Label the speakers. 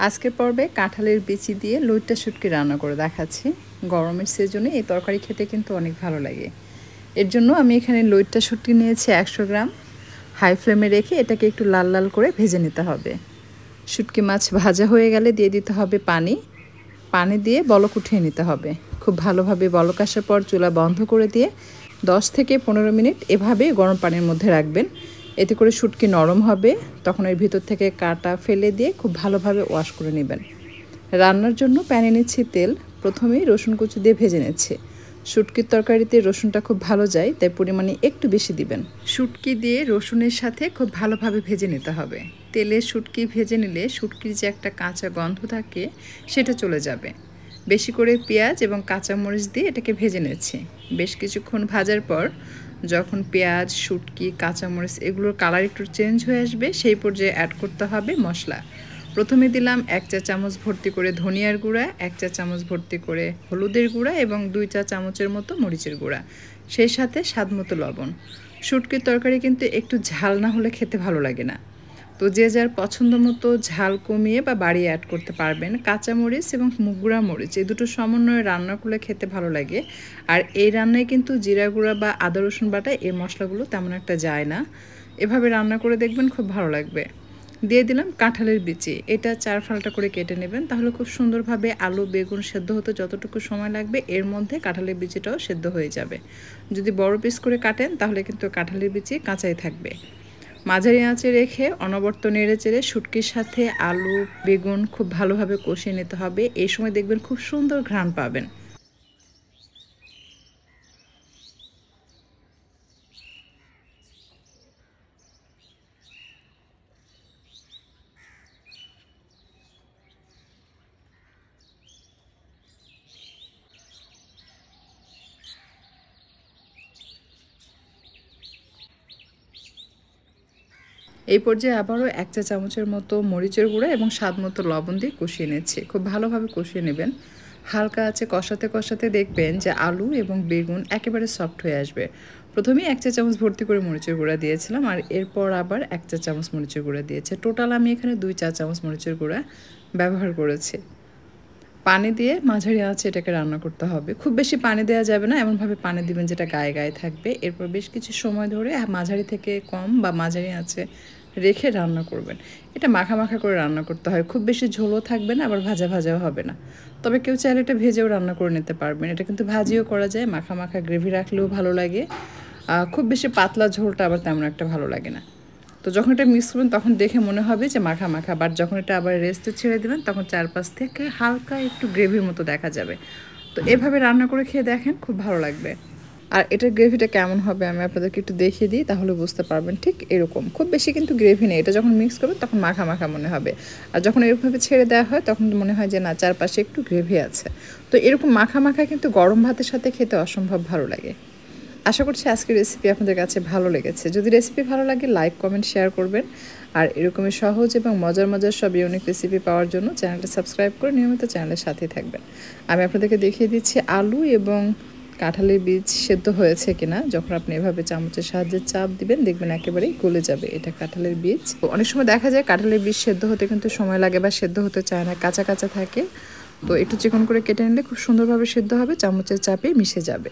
Speaker 1: আজকের পর্বে কাঁঠালের বিচি দিয়ে লইট্টা শুটকি রান্না করে দেখাচ্ছি। গরমের সিজনে এই তরকারি খেতে কিন্তু অনেক ভালো লাগে। এর জন্য আমি এখানে লইট্টা শুটকি নিয়েছি 100 গ্রাম। হাই ফ্লেমে রেখে এটাকে একটু লাল লাল করে ভেজে নিতে হবে। শুটকি মাছ ভাজা হয়ে গেলে দিয়ে দিতে হবে পানি। পানি দিয়ে বলক উঠিয়ে নিতে হবে। খুব ভালোভাবে বলক আসার পর চুলা বন্ধ করে দিয়ে 10 থেকে 15 মিনিট এভাবে গরম পানির মধ্যে রাখবেন। এতে করে শুটকি নরম হবে। তখন এর ভিতর থেকে কাটা ফেলে দিয়ে খুব ভালোভাবে ওয়াশ করে নেবেন। রান্নার জন্য প্যানে নিচ্ছি তেল। প্রথমেই রসুন কুচি দিয়ে ভেজে নিচ্ছি। শুটকির তরকারিতে রসুনটা খুব ভালো যায়, তাই পরিমাণে একটু বেশি দিবেন। শুটকি দিয়ে রসুনের সাথে খুব ভালোভাবে ভেজে নিতে হবে। তেলে শুটকি ভেজে নিলে শুটকির যে একটা কাঁচা গন্ধ থাকে সেটা চলে যাবে। বেশি করে পেঁয়াজ এবং কাঁচামরিচ দিয়ে এটাকে ভেজে নিচ্ছি। বেশ কিছুক্ষণ ভাজার পর যখন পেঁয়াজ, শুটকি, কাঁচামরিচ এগুলোর কালার একটু চেঞ্জ হয়ে আসবে, সেই পর্যায়ে অ্যাড করতে হবে মশলা। প্রথমে দিলাম 1 চা চামচ ভর্তি করে ধনিয়ার গুঁড়া, 1 চা চামচ ভর্তি করে হলুদের গুঁড়া এবং 2 চা চামচের মতো মরিচের গুঁড়া, সেই সাথে স্বাদমতো লবণ। শুটকির তরকারি কিন্তু একটু ঝাল না হলে খেতে ভালো লাগে না, তো যে যার পছন্দ মতো ঝাল কমিয়ে বা বাড়িয়ে অ্যাড করতে পারবেন। কাঁচামরিচ এবং গুঁড়া মরিচ এই দুটো সমন্বয়ে রান্না করলে খেতে ভালো লাগে। আর এই রান্নায় কিন্তু জিরা গুঁড়া বা আদা রসুন বাটা এই মশলাগুলো তেমন একটা যায় না। এভাবে রান্না করে দেখবেন, খুব ভালো লাগবে। দিয়ে দিলাম কাঁঠালের বিচি। এটা 4 ফালটা করে কেটে নেবেন, তাহলে খুব সুন্দরভাবে আলু বেগুন সেদ্ধ হতে যতটুকু সময় লাগবে এর মধ্যে কাঁঠালের বিচিটাও সেদ্ধ হয়ে যাবে। যদি বড় পিস করে কাটেন তাহলে কিন্তু কাঁঠালের বিচি কাঁচাই থাকবে। মাঝারি আঁচে রেখে অনবরত নেড়েচেড়ে শুটকির সাথে আলু বেগুন খুব ভালোভাবে কষিয়ে নিতে হবে। এই সময় দেখবেন খুব সুন্দর ঘ্রাণ পাবেন। এই পর্যায়ে আবারও 1 চা চামচের মতো মরিচের গুঁড়া এবং স্বাদ মতো লবণ দিয়ে কষিয়ে নিচ্ছি। খুব ভালোভাবে কষিয়ে নেবেন। হালকা আছে কষাতে কষাতে দেখবেন যে আলু এবং বেগুন একেবারে সফট হয়ে আসবে। প্রথমেই 1 চা চামচ ভর্তি করে মরিচের গুঁড়া দিয়েছিলাম, আর এরপর আবার 1 চা চামচ মরিচের গুঁড়া দিয়েছে। টোটাল আমি এখানে 2 চা চামচ মরিচের গুঁড়া ব্যবহার করেছি। পানি দিয়ে মাঝারি আঁচে এটাকে রান্না করতে হবে। খুব বেশি পানি দেওয়া যাবে না, এমনভাবে পানি দিবেন যেটা গায়ে গায়ে থাকবে। এরপর বেশ কিছু সময় ধরে মাঝারি থেকে কম বা মাঝারি আঁচে রেখে রান্না করবেন। এটা মাখা মাখা করে রান্না করতে হয়। খুব বেশি ঝোলও থাকবে না, আবার ভাজা ভাজাও হবে না। তবে কেউ চাইলে এটা ভেজেও রান্না করে নিতে পারবেন। এটা কিন্তু ভাজিও করা যায়, মাখা মাখা গ্রেভি রাখলেও ভালো লাগে। খুব বেশি পাতলা ঝোলটা আবার তেমন একটা ভালো লাগে না। তো যখন এটা মিক্স করবেন তখন দেখে মনে হবে যে মাখা মাখা, বাট যখন এটা আবার রেস্টে ছেড়ে দেবেন তখন চারপাশ থেকে হালকা একটু গ্রেভির মতো দেখা যাবে। তো এভাবে রান্না করে খেয়ে দেখেন, খুব ভালো লাগবে। আর এটার গ্রেভিটা কেমন হবে আমি আপনাদেরকে একটু দেখিয়ে দিই, তাহলে বুঝতে পারবেন। ঠিক এরকম, খুব বেশি কিন্তু গ্রেভি নেই। এটা যখন মিক্স করবেন তখন মাখা মাখা মনে হবে, আর যখন এরকমভাবে ছেড়ে দেওয়া হয় তখন মনে হয় যে না, চারপাশে একটু গ্রেভি আছে। তো এরকম মাখা মাখা কিন্তু গরম ভাতের সাথে খেতে অসম্ভব ভালো লাগে। আশা করছি আজকের রেসিপি আপনাদের কাছে ভালো লেগেছে। যদি রেসিপি ভালো লাগে লাইক কমেন্ট শেয়ার করবেন। আর এরকমই সহজ এবং মজার মজার সব ইউনিক রেসিপি পাওয়ার জন্য চ্যানেলটা সাবস্ক্রাইব করে নিয়মিত চ্যানেলের সাথেই থাকবেন। আমি আপনাদেরকে দেখিয়ে দিচ্ছি আলু এবং কাঁঠালের বীজ সেদ্ধ হয়েছে কিনা। যখন আপনি এভাবে চামচের সাহায্যে চাপ দিবেন দেখবেন একেবারেই গলে যাবে। এটা কাঁঠালের বীজ। অনেক সময় দেখা যায় কাঁঠালের বীজ সেদ্ধ হতে কিন্তু সময় লাগে বা সেদ্ধ হতে চায় না, কাঁচা কাঁচা থাকে। তো একটু চিকন করে কেটে নিলে খুব সুন্দরভাবে সেদ্ধ হবে, চামচের চাপে মিশে যাবে।